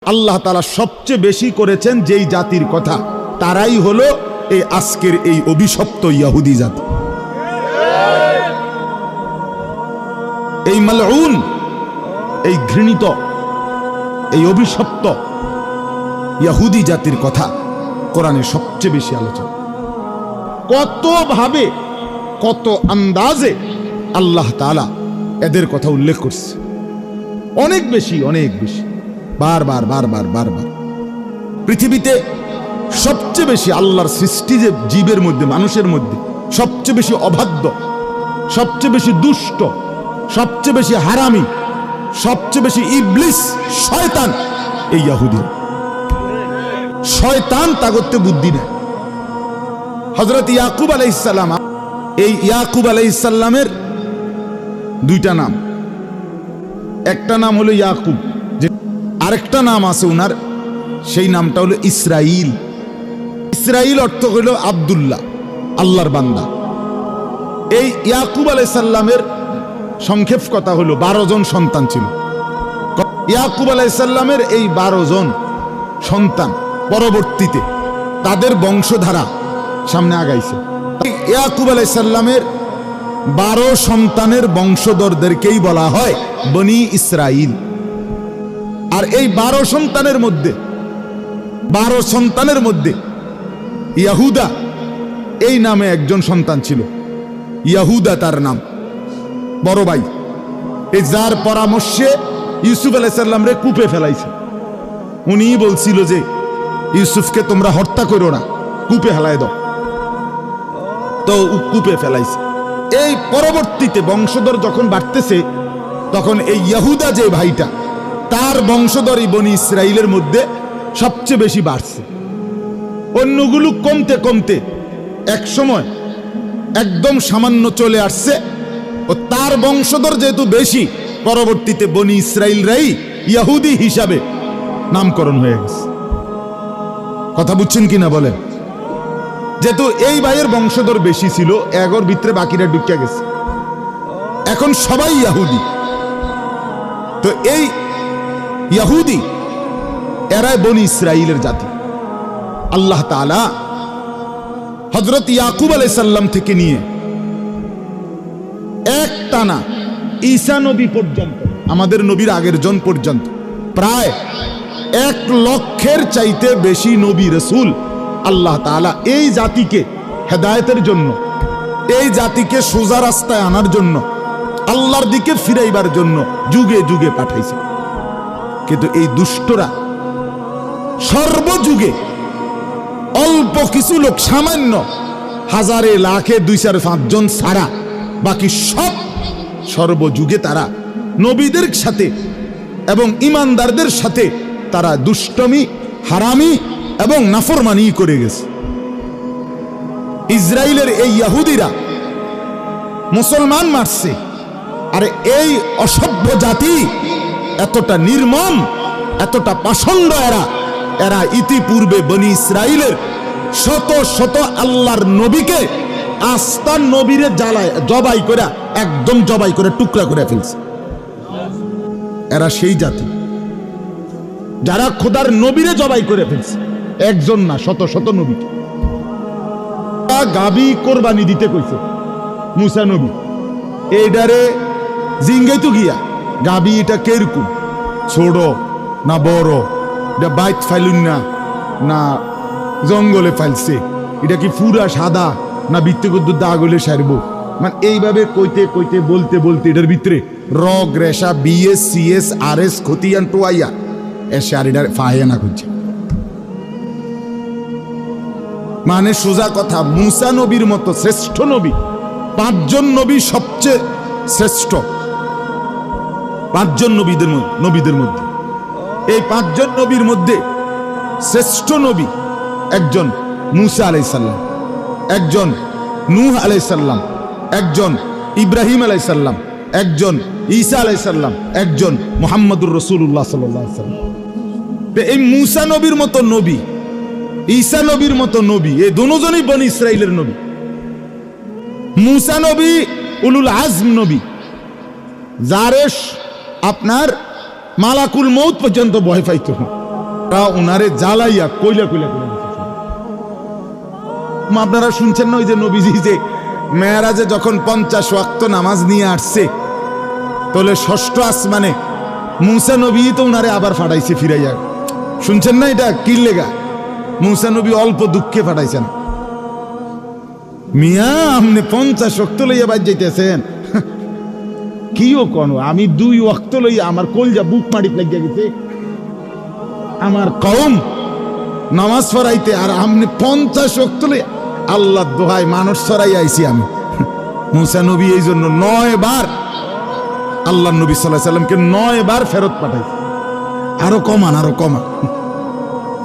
আল্লাহ তাআলা সবচেয়ে বেশি করেছেন যেই জাতির কথা, তারাই হলো এই আজকের এই অভিশপ্ত ইহুদি জাতি। এই মালউন, এই ঘৃণিত, এই অভিশপ্ত ইহুদি জাতির কথা কোরআনে সবচেয়ে বেশি আলোচনা। কত ভাবে, কত আন্দাজে আল্লাহ তাআলা এদের কথা উল্লেখ করছে, অনেক বেশি, অনেক বেশি, বারবার বারবার বারবার। পৃথিবীতে সবচেয়ে বেশি আল্লাহর সৃষ্টি যে জীবের মধ্যে, মানুষের মধ্যে সবচেয়ে বেশি অবাধ্য, সবচেয়ে বেশি দুষ্ট, সবচেয়ে বেশি হারামি, সবচেয়ে বেশি ইবলিস, শয়তান এই ইহুদি। শয়তান তাগতে বুদ্ধি নেয়। হযরত ইয়াকুব আলাইহিস সালাম, এই ইয়াকুব আলাইহিস সালামের দুইটা নাম, একটা নাম হলো ইয়াকুব, যে আরেকটা নাম আছে উনার, সেই নামটা হলো ইসরাইল। ইসরাইল অর্থ হলো আব্দুল্লাহ, আল্লাহর বান্দা। এই ইয়াকুব আলাইহিস সালামের সংক্ষেপ কথা হলো 12 জন সন্তান ছিল। ইয়াকুব আলাইহিস সালামের এই 12 জন সন্তান পরবর্তীতে তাদের বংশধারা সামনে আগাইছে। ইয়াকুব আলাইহিস সালামের 12 সন্তানের বংশধরদেরকেই বলা হয় বনি ইসরাইল। আর এই 12 সন্তানের মধ্যে ইয়াহুদা এই নামে একজন সন্তান ছিল। ইয়াহুদা তার নাম, বড় ভাই, এই যার পরামর্শে ইউসুফ আলাইহিস সালাম রে কূপে ফেলাইছে। উনি বলছিল যে ইউসুফকে তোমরা হত্যা করো না, কূপে ফেলাই দাও, তো কূপে ফেলাইছে। এই পরবর্তীতে বংশধর যখন বাড়তেছে, তখন এই ইয়াহুদা যে ভাইটা, তার বংশধরই বনি ইসরাইলের মধ্যে সবচেয়ে বেশি বাড়ছে। অন্যগুলো কমতে কমতে এক সময় একদম সামান্য চলে আসছে, ও তার বংশধর যেহেতু বেশি, পরবর্তীতে বনি ইসরাইলরাই ইহুদি হিসাবে নামকরণ হয়ে গেছে। কথা বুঝছেন কিনা বলেন? যেহেতু এই ভাইয়ের বংশধর বেশি ছিল, এগোর ভিতরে বাকিরা ঢুকে গেছে, এখন সবাই ইহুদি। তো এই ইহুদি এরাই বনি ইসরাইলের জাতি। আল্লাহ তাআলা হযরত ইয়াকুব আলাইহিস সালাম থেকে নিয়ে একটানা ঈসা নবী পর্যন্ত, আমাদের নবীর আগের জন পর্যন্ত প্রায় 1 লক্ষের চাইতে বেশি নবী রাসূল আল্লাহ তাআলা এই জাতিকে হেদায়েতের জন্য, এই জাতিকে সোজা রাস্তায় আনার জন্য, আল্লাহর দিকে ফিরাইবার জন্য যুগে যুগে পাঠাইছে। কিন্তু এই দুষ্টরা সর্বযুগে অল্প কিছু লোক, সামান্য হাজারে লাখে 2-4-5 জন ছাড়া বাকি সব সর্বযুগে তারা নবীদের সাথে এবং ইমানদারদের সাথে তারা দুষ্টমি, হারামি এবং নাফরমানি করে গেছে। ইসরায়েলের এই ইহুদিরা মুসলমান মারছে, আর এই অসভ্য জাতি এতটা নির্মম, এতটা পাষণ্ড, এরা ইতিপূর্বে বনি ইসরায়েলের শত শত আল্লাহর নবীকে, আস্তার নবীরে জ্বালায় জবাই করে, একদম জবাই করে টুকরা করে ফেলছে। এরা সেই জাতি যারা খোদার নবীরে জবাই করে ফেলছে, একজন না, শত শত নবীকে। গাবি কোরবানি দিতে কইছে মুসা নবী, এইডারে জিঙ্গাইতো গিয়া গাবি এটা কেরকম, ছোট না বড়, এটা বাইত ফাইলুন না জঙ্গলে ফাইলছে, এটা কি পুরা সাদা না বিত্তকুদ্দুর দাগলে সারবো, মানে এইভাবে কইতে কইতে বলতে বলতে এটার ভিতরে রগ রেশা বিএস সিএস আরএস খতিয়ান টোয়াইয়া এসে আর এটার ফাহিয়া না খুঁজছে। মানে সোজা কথা, মুসা নবীর মতো শ্রেষ্ঠ নবী, 5 জন নবী সবচেয়ে শ্রেষ্ঠ, 5 জন নবীদের মধ্যে এই 5 জন নবীর মধ্যে শ্রেষ্ঠ নবী একজন মুসা আলাইহিস সালাম, একজন নূহ আলাইহিস সালাম, একজন ইব্রাহিম আলাইহিস সালাম, একজন ঈসা আলাইহিস সালাম, একজন মুহাম্মদুর রাসূলুল্লাহ সাল্লাল্লাহু আলাইহি ওয়াসাল্লাম। এই মুসা নবীর মতো নবী, ঈসা নবীর মতো নবী, এই দুজনই বনি ইসরাইলের নবী। মুসা নবী উলুল আজম নবী, যারে আপনার মালাকুল মউত পর্যন্ত ভয় পাইতো, উনারে জ্বালাইয়া কইলা কইলা কইলা দিছে। আপনারা শুনছেন না ওই যে নবীজি যে মেরাজে যখন 50 ওয়াক্ত নামাজ নিয়ে আসছে, তাহলে ষষ্ঠ আসমানে মুসা নবী তো উনারে আবার ফাটাইছে ফিরাইয়া। শুনছেন না এটা কি লেগা? মুসা নবী অল্প দুঃখে ফাটাইছেন। মিয়া আপনি 50 ওয়াক্ত লইয়া বাজ যাইতেছেন, কিও কোন আমি 2 ওয়াক্ত লইয়া আমার কলজা বুক মাটিতে লাগিয়া গেছে। আমার কওম নামাজ পড়াইতে আর আপনি 50 ওয়াক্ত লইয়া। আল্লাহ দোহাই মানুষ ছড়াই আইছি আমি। মুসা নবী এই জন্য 9 বার আল্লাহ নবী সাল্লাল্লাহু আলাইহি সাল্লামকে 9 বার ফেরত পাঠাইছে। আরো কমান আরো কমান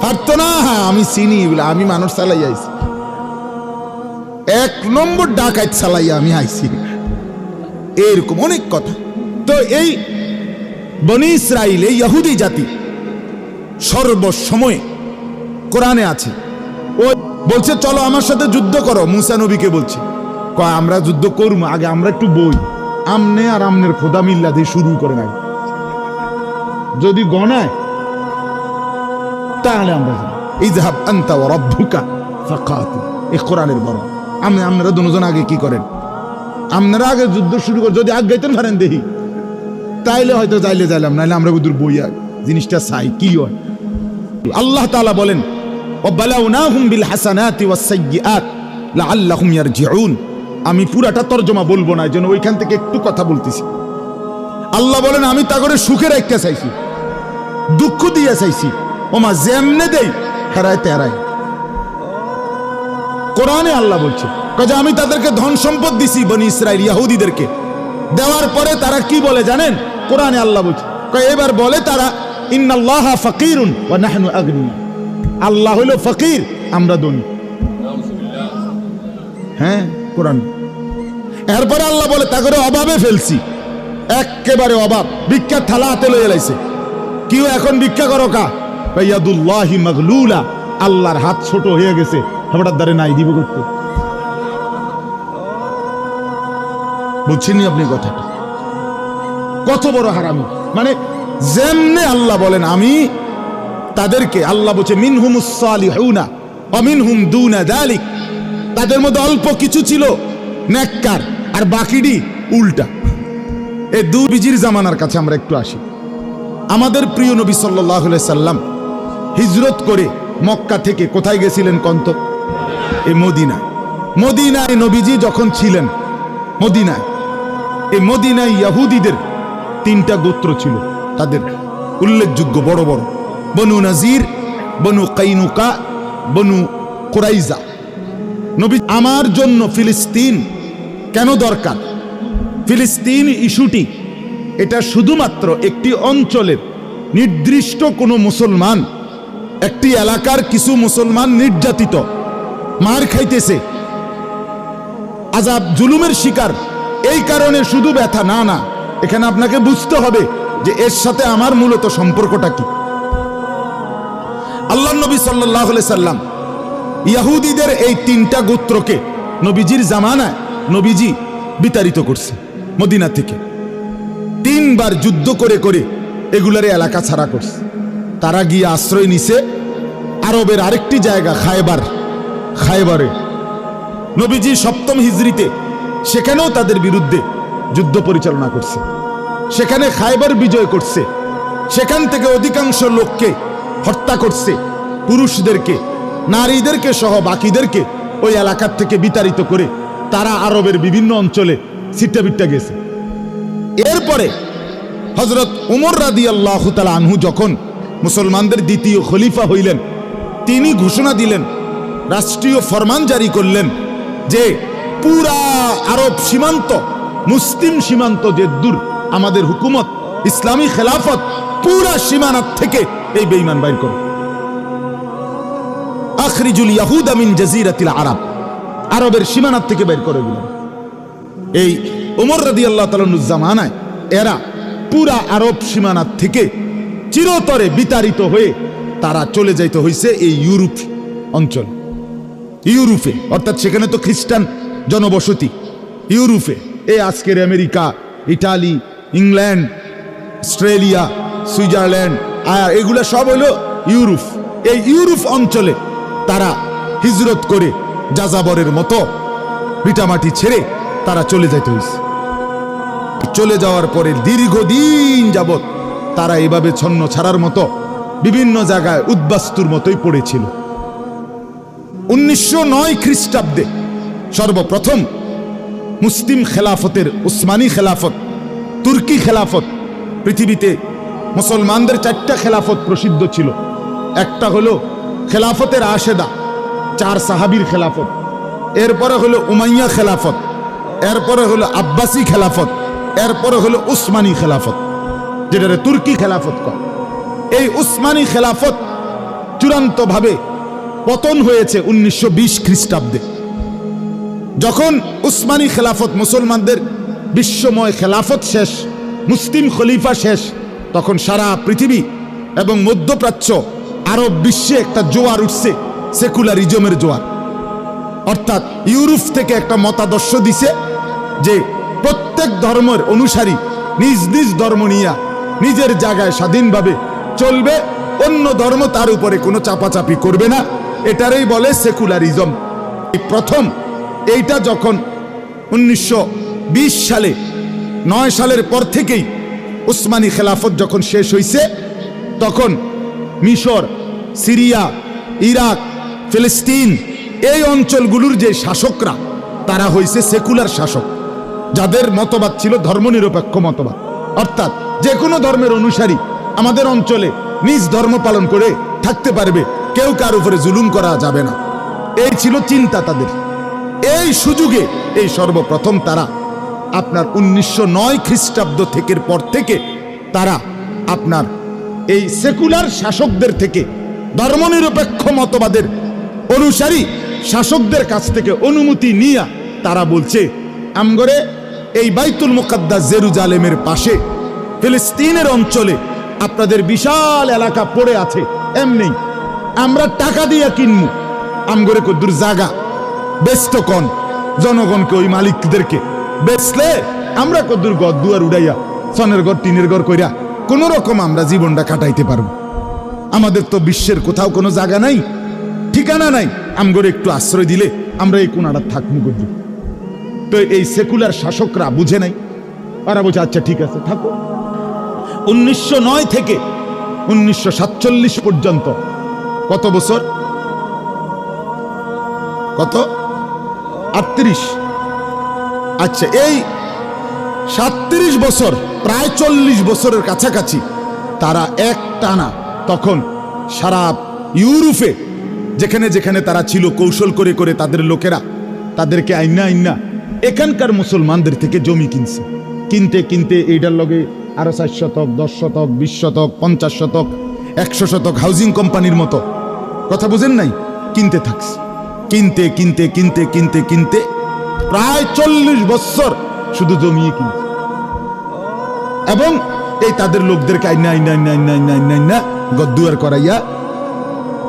পারতো না। আমি চিনি বলে আমি মানুষ চালাই আইছি, 1 নম্বর ডাকাত চালাইয়া আমি আইছি। এরকম অনেক কথা। তো এই বনি ইসরাইল এই ইহুদি জাতি সর্বসময় কোরআনে আছে। ও বলছে চলো আমার সাথে যুদ্ধ করো। মুসা নবীকে বলছে কয় আমরা যুদ্ধ করবো, আগে আমরা একটু বই। আমনে আর আমনের খোদা মিল্লা দিয়ে শুরু করে নাই, যদি গনায় তাহলে আমরা ইযহাব আনতা ওয়া রাব্বুকা ফাকাতিল। এই কোরআনের বড়। আপনারা দুজন আগে কি করেন? আপনারা আগে যুদ্ধ শুরু করে যদি আগাইতেন পারেন দেখি, তাইলে হয়তো যাইলে যাইলাম, নাইলে আমরা বুদুর বইয়া জিনিসটা চাই কি হয়। আল্লাহ তাআলা বলেন ওয়াবালাউনাহুম বিল হাসানাতি ওয়াস সাইয়্যাত লাআল্লাহুম ইয়ারজিউন। আমি পুরাটা তরজমা বলবো না, যেন ওইখান থেকে একটু কথা বলতেছি। আল্লাহ বলেন আমি তা করে সুখে রাখতে চাইছি, দুঃখ দিয়ে চাইছি। ওমা যেমনে দেই হেরায় তেরাই। কোরআনে আল্লাহ বলছে যে আমি তাদেরকে ধন সম্পদ দিছি বনি ইসরাইল ইহুদিদেরকে। দেওয়ার পরে তারা কি বলে জানেন? কোরআনে আল্লাহ বলছে এবার বলে তারা ইন্নাল্লাহা ফাকিরুন ওয়া নাহনু আগনিয়া। আল্লাহ হলো ফকির, আমরা ধনী। হ্যাঁ কোরআন। এরপরে আল্লাহ বলে তা করে অভাবে ফেলছি, একেবারে অভাব। ভিক্ষার থালা হাতে লইয়া লাইছে। কেউ এখন ভিক্ষা করো কা? ইয়াদুল্লাহি মাগলুলা, আল্লাহর হাত ছোট হয়ে গেছে, হেবটার দ্বারে নাই দিব করতে। বুঝছেন আপনি কথাটা? কত বড় হারামি। মানে যেমনে আল্লাহ বলেন আমি তাদেরকে, আল্লাহ বলছে মিনহুমুস সালিহুনা ওয়া মিনহুম দুনা যালিক। তাদের মধ্যে অল্প কিছু ছিল নেককার, আর বাকিটি উল্টা। এই দুবিজির জামানার কাছে আমরা একটু আসি। আমাদের প্রিয় নবী সাল্লাল্লাহু আলাইহি সাল্লাম হিজরত করে মক্কা থেকে কোথায় গেছিলেন কন্ত? এই মদিনা। মদিনায় নবীজি যখন ছিলেন মদিনায়, এই মদিনায় ইহুদিদের 3টা গোত্র ছিল, তাদের উল্লেখযোগ্য বড় বড়। বনু নাজির, বনু কাইনুকা, বনু কুরাইজা। নবী আমার জন্য ফিলিস্তিন কেন দরকার? ফিলিস্তিন ইস্যুটি এটা শুধুমাত্র একটি অঞ্চলের নির্দিষ্ট কোনো মুসলমান, একটি এলাকার কিছু মুসলমান নির্যাতিত, মার খাইতেছে, আযাব জুলুমের শিকার, এই কারণে শুধু ব্যথা না। না, এখানে আপনাকে বুঝতে হবে যে এর সাথে আমার মূলত সম্পর্কটা কি। আল্লাহ নবী সাল্লাল্লাহু আলাইহি সাল্লাম ইহুদিদের এই 3টা গোত্রকে নবীজির জামানায় নবীজি বিতাড়িত করছে মদিনা থেকে। 3 বার যুদ্ধ করে করে এগুলার এলাকা ছাড়া করছে। তারা গিয়ে আশ্রয় নিছে আরবের আরেকটি জায়গা খায়বার। খায়বারে নবীজি 7ম হিজরিতে সেখানেও তাদের বিরুদ্ধে যুদ্ধ পরিচালনা করছে। সেখানে খায়বার বিজয় করছে। সেখান থেকে অধিকাংশ লোককে হত্যা করছে, পুরুষদেরকে, নারীদেরকে সহ বাকিদেরকে ওই এলাকার থেকে বিতাড়িত করে তারা আরবের বিভিন্ন অঞ্চলে ছিট্টাবিট্টা গেছে। এরপরে হযরত উমর রাদিয়াল্লাহু তাআলা আনহু যখন মুসলমানদের দ্বিতীয় খলিফা হইলেন, তিনি ঘোষণা দিলেন, রাষ্ট্রীয় ফরমান জারি করলেন যে পুরা আরব সীমান্ত, মুসলিম সীমান্ত যে দূর আমাদের হুকুমত, ইসলামী খেলাফত, পুরা সীমানার থেকে এই বেঈমান বাইর করো। আখরিজুল ইয়াহুদা মিন জাজিরাতিল আরব, আরবের সীমানার থেকে বের করে দিলেন। এই ওমর রাদিয়াল্লাহু তাআলার জামানায় এরা পুরা আরব সীমানার থেকে চিরতরে বিতাড়িত হয়ে তারা চলে যাইতে হয়েছে এই ইউরোপ অঞ্চল। ইউরোপে, অর্থাৎ সেখানে তো খ্রিস্টান জনবসতি। ইউরোপে এই আজকের America, Italy, England, Australia, Switzerland, এগুলা সব হইল ইউরোপ, এই ইউরোপ অঞ্চলে তারা হিজরত করে যাযাবরের মতো ভিটামাটি ছেড়ে তারা চলে যেতে হয়েছে। চলে যাওয়ার পরে দীর্ঘদিন যাবত তারা এভাবে ছন্ন ছাড়ার মতো বিভিন্ন জায়গায় উদ্বাস্তুর মতোই পড়েছিল। 1909 খ্রিস্টাব্দে সর্বপ্রথম মুসলিম খেলাফতের উসমানী খেলাফত, তুর্কি খেলাফত, পৃথিবীতে মুসলমানদের 4টা খেলাফত প্রসিদ্ধ ছিল। একটা হলো খেলাফতের আশেদা, 4 সাহাবীর খেলাফত, এরপরে হলো উমাইয়া খেলাফত, এরপরে হলো আব্বাসী খেলাফত, এরপরে হলো উসমানী খেলাফত, যেটা তুর্কি খেলাফত কয়। এই উসমানী খেলাফত চূড়ান্তভাবে পতন হয়েছে 1920 খ্রিস্টাব্দে। যখন উসমানী খেলাফত, মুসলমানদের বিশ্বময় খেলাফত শেষ, মুসলিম খলিফা শেষ, তখন সারা পৃথিবী এবং মধ্যপ্রাচ্য, আরব বিশ্বে একটা জোয়ার উঠছে, সেকুলারিজমের জোয়ার। অর্থাৎ ইউরোপ থেকে একটা মতাদর্শ দিছে যে প্রত্যেক ধর্মের অনুসারী নিজ নিজ ধর্ম নিয়ে নিজের জায়গায় স্বাধীনভাবে চলবে, অন্য ধর্ম তার উপরে কোনো চাপাচাপি করবে না। এটারই বলে সেকুলারিজম। প্রথম এইটা যখন 1920 সালে, 9 সালের পর থেকেই উসমানী খেলাফত যখন শেষ হয়েছে, তখন মিশর, সিরিয়া, ইরাক, ফিলিস্তিন এই অঞ্চলগুলোর যে শাসকরা তারা হয়েছে সেকুলার শাসক, যাদের মতবাদ ছিল ধর্মনিরপেক্ষ মতবাদ। অর্থাৎ যে কোনো ধর্মের অনুসারী আমাদের অঞ্চলে নিজ ধর্ম পালন করে থাকতে পারবে, কেউ কার উপরে জুলুম করা যাবে না, এই ছিল চিন্তা তাদের। এই সুযোগে এই সর্বপ্রথম তারা আপনার 1909 খ্রিস্টাব্দ থেকের পর থেকে তারা আপনার এই সেকুলার শাসকদের থেকে, ধর্মনিরপেক্ষ মতবাদের অনুসারী শাসকদের কাছ থেকে অনুমতি নিয়ে তারা বলছে, আমগরে এই বাইতুল মুকাদ্দাস জেরুজালেমের পাশে ফিলিস্তিনের অঞ্চলে আপনাদের বিশাল এলাকা পড়ে আছে, এমনি আমরা টাকা দিয়ে কিনবো, আমগরে কদ্দুর জায়গা বেচত কোন জনগণকে, ওই মালিকদেরকে বেচলে আমরা কদ্দুর ঘর দুয়ার উড়াইয়া সনের ঘর টিনের ঘর কইরা কোন রকম আমরা জীবনটা কাটাইতে পারবো। আমাদের তো বিশ্বের কোথাও কোনো জায়গা নাই, ঠিকানা নাই, আমগরে একটু আশ্রয় দিলে আমরা এই কোনাটা থাকবো কদ্দুর। তো এই সেকুলার শাসকরা বুঝে নাই, ওরা বলছে আচ্ছা ঠিক আছে থাকো। 1909 থেকে 1947 পর্যন্ত কত বছর? কত? 38। আচ্ছা, এই 37 বছর, প্রায় 40 বছরের কাছাকাছি তারা এক টানা তখন সারা ইউরোপে যেখানে যেখানে তারা ছিল, কৌশল করে করে তাদের লোকেরা তাদেরকে আইনা এখানকার মুসলমানদের থেকে জমি কিনছে। কিনতে কিনতে এইটার লগে আরো 4 শতক, 10 শতক, 20 শতক, 50 শতক, 100 শতক হাউজিং কোম্পানির মতো, কথা বুঝেন নাই, কিনতে থাকছে। কিনতে কিনতে কিনতে কিনতে কিনতে প্রায় 40 বছর শুধু জমিয়ে কিনছে। এবং এই তাদের লোকদেরকে আইনা গদ্দুয়ার করাইয়া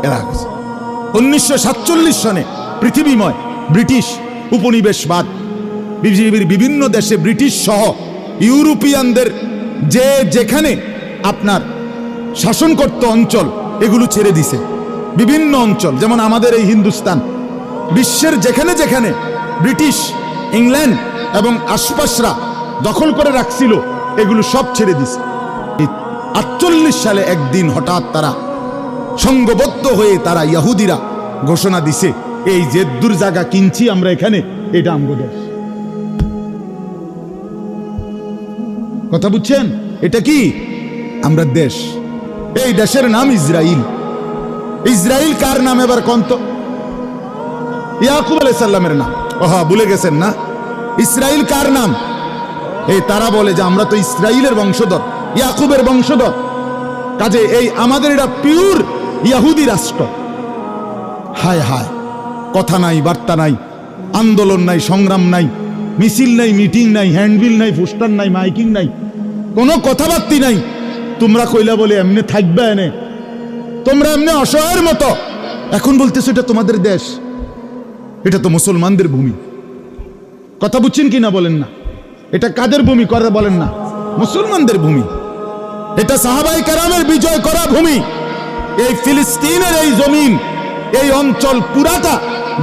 এরা গেছে। 1947 সনে পৃথিবীময় ব্রিটিশ উপনিবেশবাদ, পৃথিবীর বিভিন্ন দেশে ব্রিটিশ সহ ইউরোপিয়ানদের যে যেখানে আপনার শাসন করত অঞ্চল, এগুলো ছেড়ে দিছে। বিভিন্ন অঞ্চল, যেমন আমাদের এই হিন্দুস্তান, বিশ্বের যেখানে যেখানে ব্রিটিশ, ইংল্যান্ড এবং আশপাশরা দখল করে রাখছিল, এগুলো সব ছেড়ে দিছে। 48 সালে একদিন হঠাৎ তারা সংঘবদ্ধ হয়ে তারা ইহুদিরা ঘোষণা দিছে, এই যে দূর জায়গা কিনছি আমরা এখানে, এটা আমগো দেশ। কথা বুঝছেন? এটা কি আমরা দেশ। এই দেশের নাম ইসরাইল। ইসরাইল কার নাম এবার কন্ত? ইয়াকুব আলাইহিস সালামের নাম। ওহা, ভুলে গেছেন না? ইসরাইল কার নাম? এই তারা বলে যে আমরা তো ইসরাইলের বংশধর, ইয়াকুবের বংশধর, কাজে এই আমাদের এটা পিওর ইহুদি রাষ্ট্র। হায় হায়, কথা নাই, বার্তা নাই, আন্দোলন নাই, সংগ্রাম নাই, মিছিল নাই, মিটিং নাই, হ্যান্ডবিল নাই, পোস্টার নাই, মাইকিং নাই, কোনো কথাবার্তি নাই। তোমরা কইলা বলে এমনি থাকবে এনে, তোমরা এমনি অসহায়ের মতো এখন বলতেছো এটা তোমাদের দেশ। এটা তো মুসলমানদের ভূমি। কথা বুঝছেন কিনা বলেন না? এটা কাদের ভূমি করে বলেন না? মুসলমানদের ভূমি। এটা সাহাবায়ে কেরামের বিজয় করা ভূমি। এই ফিলিস্তিনের এই জমিন, এই অঞ্চল পুরাটা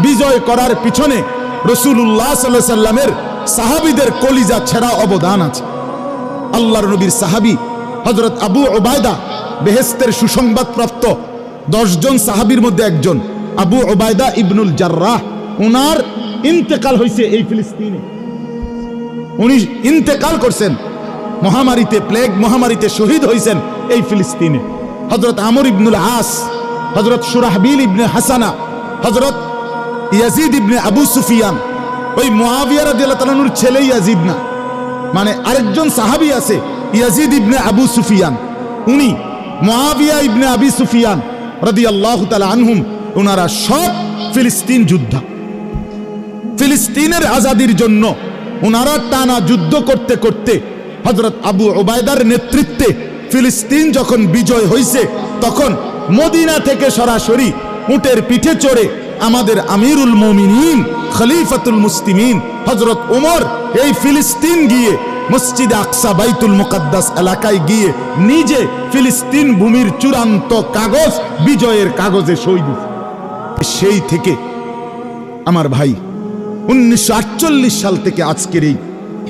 বিজয় করার পিছনে রাসূলুল্লাহ সাল্লাল্লাহু আলাইহি সাল্লামের সাহাবীদের কলিজা ছেঁড়া অবদান আছে। আল্লাহর নবীর সাহাবী হযরত আবু উবায়দা, বেহেশতের সুসংবাদ প্রাপ্ত 10 জন সাহাবীর মধ্যে একজন আবু উবায়দা ইবনুল জাররাহ, ওনার ইন্তেকাল হয়েছে এই ফিলিস্তিনে। উনি ইন্তেকাল করছেন মহামারীতে, প্লেগ মহামারীতে শহীদ হয়েছেন এই ফিলিস্তিনে। হযরত আমর ইবনুল আস, হযরত শুরাহবিল ইবনে হাসানা, হযরত ইয়াজিদ ইবনে আবু সুফিয়ান, ওই মুআবিয়া রাদিয়াল্লাহু তাআলা আনহুর ছেলে ইয়াজিদ না, মানে আরেকজন সাহাবী আছে ইয়াজিদ ইবনে আবু সুফিয়ান, উনি মুআবিয়া ইবনে আবি সুফিয়ান রাদিয়াল্লাহু তাআলা আনহুম, ওনারা সব ফিলিস্তিন যোদ্ধা। ফিলিস্তিনের আজাদির জন্য ওনারা টানা যুদ্ধ করতে করতে হযরত আবু উবায়দার নেতৃত্বে ফিলিস্তিন যখন বিজয় হয়েছে, তখন মদিনা থেকে সরাসরি উটের পিঠে চড়ে আমাদের আমিরুল মুমিনিন খলিফাতুল মুসলিমিন হযরত ওমর এই ফিলিস্তিন গিয়ে মসজিদে আকসা বাইতুল মুকাদ্দাস এলাকায় গিয়ে নিজে ফিলিস্তিন ভূমির চূড়ান্ত কাগজ, বিজয়ের কাগজে সই দিয়েছে। সেই থেকে আমার ভাই 1948 সাল থেকে আজকের এই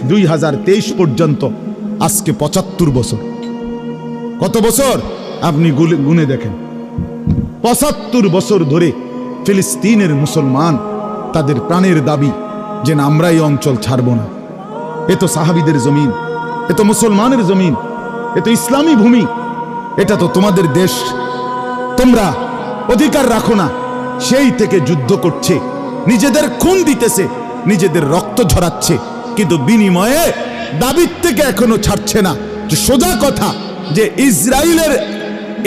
2023 পর্যন্ত আজকে 75 বছর। কত বছর আপনি গুনে দেখেন, 75 বছর ধরে ফিলিস্তিনের মুসলমান তাদের প্রাণের দাবি যে না, আমরা এই অঞ্চল ছাড়ব না। এ তো সাহাবীদের জমিন, এ তো মুসলমানের জমিন, এ তো ইসলামী ভূমি, এটা তো তোমাদের দেশ, তোমরা অধিকার রাখো না। সেই থেকে যুদ্ধ করছে, নিজেদের খুন দিতেছে, নিজেদের রক্ত ঝরাচ্ছে, কিন্তু বিনিময়ে দাবির থেকে এখনো ছাড়ছে না। যে সোজা কথা, যে ইসরায়েলের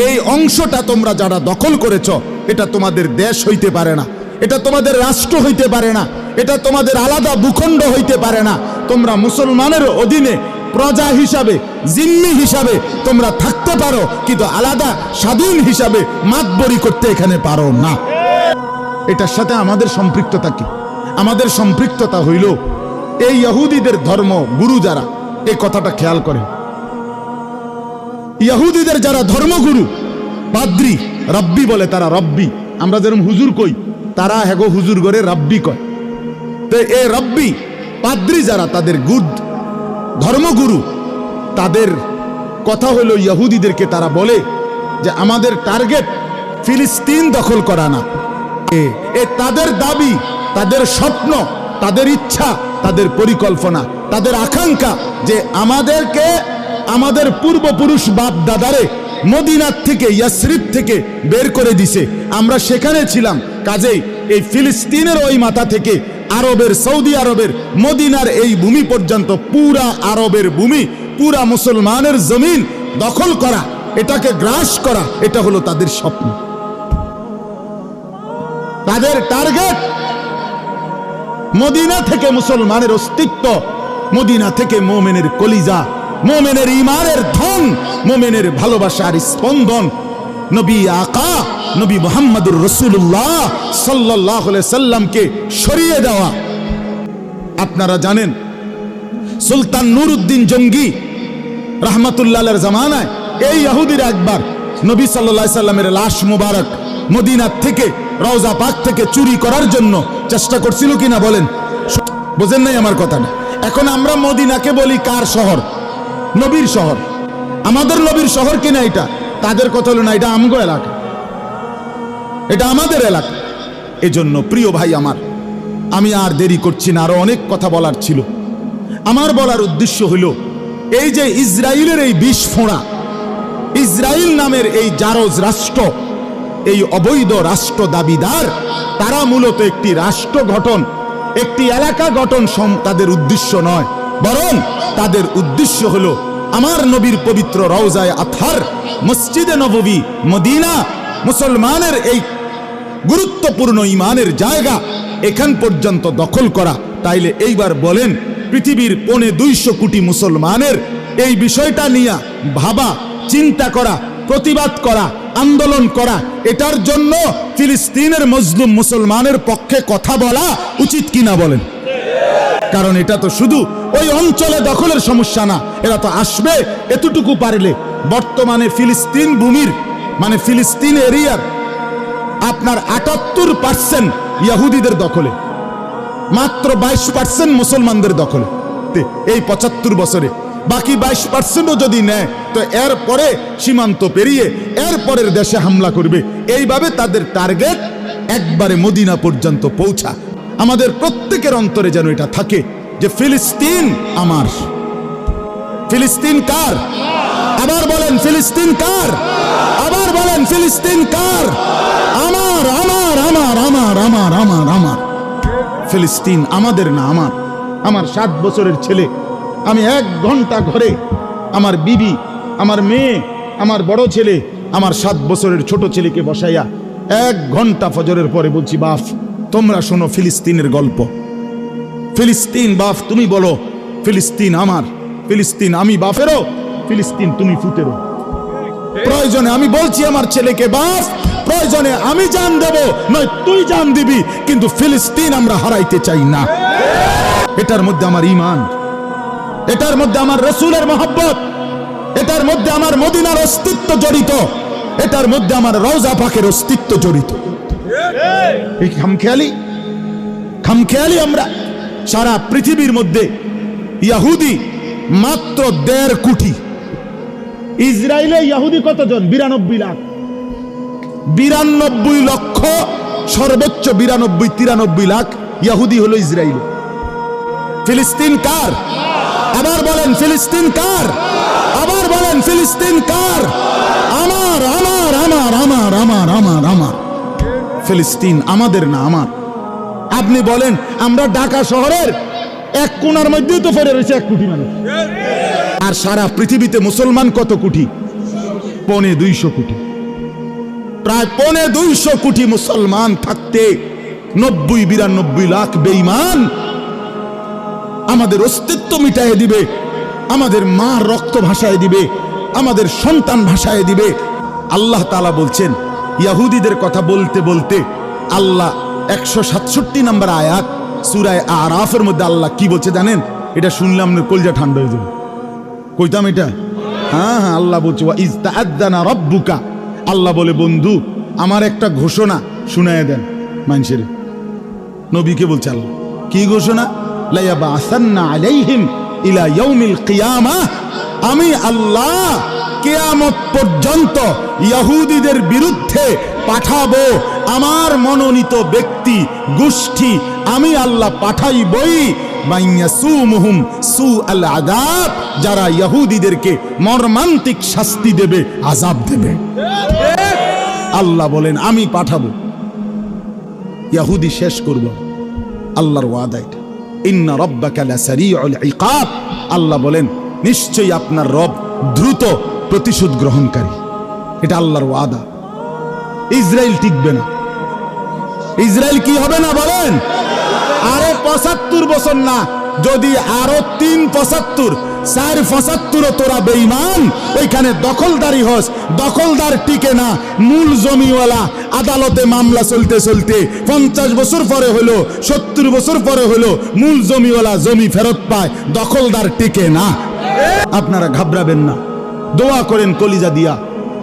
এই অংশটা তোমরা যারা দখল করেছ, এটা তোমাদের দেশ হইতে পারে না, এটা তোমাদের রাষ্ট্র হইতে পারে না, এটা তোমাদের আলাদা ভূখণ্ড হইতে পারে না। তোমরা মুসলমানের অধীনে প্রজা হিসাবে, জিম্মি হিসাবে তোমরা থাকতে পারো, কিন্তু আলাদা স্বাধীন হিসাবে মাতবরি করতে এখানে পারো না। এটার সাথে আমাদের সম্পৃক্ততা কি? আমাদের সম্পৃক্ততা হইল এই ইহুদিদের ধর্ম গুরু যারা, এই কথাটা খেয়াল করেন, ইহুদিদের যারা ধর্মগুরু, পাদ্রী, রব্বি বলে তারা, রব্বি, আমরা যেরকম হুজুর কই, তারা হেগো হুজুর করে রব্বি কয়। তো এই রব্বি পাদ্রী যারা, তাদের ধর্মগুরু, তাদের কথা হলো ইহুদিদেরকে তারা বলে যে আমাদের টার্গেট ফিলিস্তিন দখল করা না। তাদের দাবি, তাদের স্বপ্ন, তাদের ইচ্ছা, তাদের পরিকল্পনা, তাদের আকাঙ্ক্ষা যে আমাদেরকে আমাদের পূর্বপুরুষ বাপ দাদারে মদিনার থেকে, ইয়াসরিব থেকে বের করে দিছে, আমরা সেখানে ছিলাম, কাজেই এই ফিলিস্তিনের ওই মাথা থেকে আরবের, সৌদি আরবের মদিনার এই ভূমি পর্যন্ত পুরা আরবের ভূমি, পুরা মুসলমানের জমিন দখল করা, এটাকে গ্রাস করা, এটা হলো তাদের স্বপ্ন, তাদের টার্গেট। মদিনা থেকে মুসলমানের অস্তিত্ব, মদিনা থেকে মোমেনের কলিজা, মোমেনের ঈমানের ধন, মোমেনের ভালোবাসার স্পন্দন, নবী আকা নবী মুহাম্মদুর রাসূলুল্লাহ সাল্লাল্লাহু আলাইহি সাল্লামকে সরিয়ে দেওয়া। আপনারা জানেন সুলতান নুরউদ্দিন জঙ্গি রাহমাতুল্লাহ আলাইহির জামানায় এই ইহুদিরা একবার নবী সাল্লাল্লাহু আলাইহি সাল্লামের লাশ মুবারক মদিনা থেকে, রওজা পাক থেকে চুরি করার জন্য চেষ্টা করছিল কিনা বলেন? বুঝেন নাই আমার কথাটা? এখন আমরা মদিনাকে বলি কার শহর? নবীর শহর। আমাদের নবীর শহর কিনা এটা? তাদের কথা হলো না, এটা আমগো এলাকা, এটা আমাদের এলাকা। এজন্য প্রিয় ভাই আমার, আমি আর দেরি করছি না, আরো অনেক কথা বলার ছিল। আমার বলার উদ্দেশ্য হলো এই যে ইসরায়েলের এই বিস্ফোড়া, ইসরায়েল নামের এই জারজ রাষ্ট্র, এই অবৈধ রাষ্ট্র দাবিদার, তারা মূলত একটি রাষ্ট্র গঠন, একটি এলাকা গঠন তাদের উদ্দেশ্য নয়, বরং তাদের উদ্দেশ্য হলো আমার নবীর পবিত্র রওজায়ে আতহার, মসজিদে নববী মদিনা, মুসলমানের এই গুরুত্বপূর্ণ ঈমানের জায়গা, এখান পর্যন্ত দখল করা। তাইলে এইবার বলেন, পৃথিবীর 250 কোটি মুসলমানের এই বিষয়টা নিয়ে ভাবা, চিন্তা করা, প্রতিবাদ করা, আন্দোলন করা, এটার জন্য ফিলিস্তিনের মজলুম মুসলমানের পক্ষে কথা বলা উচিত কিনা বলেন? কারণ এটা তো শুধু ওই অঞ্চলে দখলের সমস্যা না, এরা তো আসবে এতটুকু পারলে। বর্তমানে ফিলিস্তিন ভূমির মানে ফিলিস্তিন এরিয়ার আপনার 78% ইহুদিদের দখলে, মাত্র 22% মুসলমানদের দখলে এই 75 বছরে। বাকি 22%ও যদি নেয় তো এর পরে সীমান্ত পেরিয়ে এর পরের দেশে হামলা করবে। এইভাবে তাদের টার্গেট একবারে মদিনা পর্যন্ত পৌঁছা। আমাদের প্রত্যেকের অন্তরে যেন এটা থাকে যে ফিলিস্তিন আমার। ফিলিস্তিন কার? আবার বলেন ফিলিস্তিন কার? আবার বলেন ফিলিস্তিন কার? আমার আমার আমার আমার আমার আমার আমার ফিলিস্তিন আমাদের না, আমার। আমার 7 বছরের ছেলে, আমি 1 ঘন্টা ঘরে আমার বিবি, আমার মেয়ে, আমার বড় ছেলে, আমার 7 বছরের ছোট ছেলেকে বসাইয়া 1 ঘন্টা ফজরের পরে বলছি, বাপ তোমরা শোনো ফিলিস্তিনের গল্প। ফিলিস্তিন বাপ তুমি বলো, ফিলিস্তিন আমার, ফিলিস্তিন আমি বাপেরও, ফিলিস্তিন তুমি ফুতেরও। প্রয়োজনে আমি বলছি আমার ছেলেকে, বাপ প্রয়োজনে আমি জান দেব, নয় তুই জান দিবি, কিন্তু ফিলিস্তিন আমরা হারাইতে চাই না। এটার মধ্যে আমার ঈমান, এটার মধ্যে আমার রাসূলের মহব্বত, এটার মধ্যে আমার মদিনার অস্তিত্ব জড়িত, এটার মধ্যে আমার রওজা পাকের অস্তিত্ব জড়িত। এই খামখেয়ালি আমরা সারা পৃথিবীর মধ্যে ইহুদি মাত্র 1.5 কোটি। ইসরায়েলে ইহুদি কতজন? 92 লাখ। 92 লক্ষ, সর্বোচ্চ 92-93 লাখ ইহুদি হলো ইসরায়েল। ফিলিস্তিন কার? আবার বলেন ফিলিস্তিন কার? আবার বলেন ফিলিস্তিন কার? আমার আমার আমার আমার আমার আমার আমার ফিলিস্তিন আমাদের না, আমার। আপনি বলেন আমরা ঢাকা শহরের এক কোণার মধ্যেই তো পড়ে রয়েছে 1 কোটি মানুষ, আর সারা পৃথিবীতে মুসলমান কত কোটি? 250 কোটি। প্রায় 250 কোটি মুসলমান থাকতে 90-92 লাখ বেঈমান আমাদের অস্তিত্ব মিটাইয়ে দিবে, আমাদের মা রক্ত ভাসায় দিবে, আমাদের সন্তান ভাসায় দিবে। আল্লাহ তাআলা বলছেন, ইহুদিদের কথা বলতে বলতে আল্লাহ 167 নম্বর আয়াত সূরা আরাফের মধ্যে আল্লাহ কি বলছে জানেন? এটা শুনলে আপনার কলজা ঠান্ডা হয়ে যাবে। কইতাম এটা? হ্যাঁ, আল্লাহ বলছে ওয়া ইজ তাআদ্দানা রাব্বুকা। আল্লাহ বলে, বন্ধু আমার একটা ঘোষণা শুনায় দেন মানুষের। নবীকে বলছে আল্লাহ, কি ঘোষণা? লা ইয়াবাসান্না আলাইহিম ইলা ইয়াউমিল কিয়ামাহ। আমি আল্লাহ কিয়ামত পর্যন্ত ইহুদিদের বিরুদ্ধে পাঠাবো আমার মনোনীত ব্যক্তি গোষ্ঠী। আমি আল্লাহ পাঠাইবই মাইয়াসুমুহুম সুআল আযাব, যারা ইহুদিদেরকে মর্মান্তিক শাস্তি দেবে, আযাব দেবে। আল্লাহ বলেন আমি পাঠাবো, ইহুদি শেষ করব। আল্লাহর ওয়াদা এটা। ইন্না রাব্বাকা লাসারিউল ইকাব। আল্লাহ বলেন নিশ্চয়ই আপনার রব দ্রুত প্রতিশোধ গ্রহণকারী। এটা আল্লাহর ওয়াদা। ইসরায়েল টিকবে না। ইসরায়েল কি হবে না বলেন? আরো 75 বছর না, যদি আরো 3-75, 4-75 তোরা বেঈমান ওইখানে দখলদারি হস, দখলদার টিকে না। মূল জমিওয়ালা আদালতে মামলা চলতে চলতে 50 বছর পরে হলো, 70 বছর পরে হলো, মূল জমিওয়ালা জমি ফেরত পায়, দখলদার টিকে না। আপনারা ঘাবড়াবেন না, দোয়া করেন কলিজা দিয়া,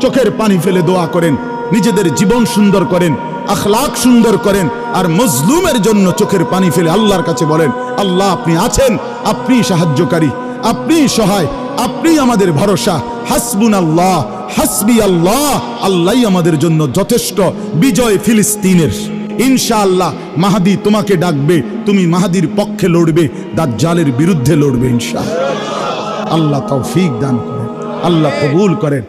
চোখের পানি ফেলে দোয়া করেন, নিজেদের জীবন সুন্দর করেন, আখলাক সুন্দর করেন, আর মজলুমের জন্য চোখের পানি ফেলে আল্লাহর কাছে বলেন, আল্লাহ আপনি আছেন, আপনি সাহায্যকারী, আপনি সহায়, আপনি আমাদের ভরসা। হাসবুনাল্লাহ হাসবি আল্লাহ, আল্লাহই আমাদের জন্য যথেষ্ট। বিজয় ফিলিস্তিনের ইনশাআল্লাহ। মাহদি তোমাকে ডাকবে, তুমি মাহদির পক্ষে লড়বে, দাজ্জালের বিরুদ্ধে লড়বে ইনশাআল্লাহ। আল্লাহ তৌফিক দান করেন, আল্লাহ কবুল করেন।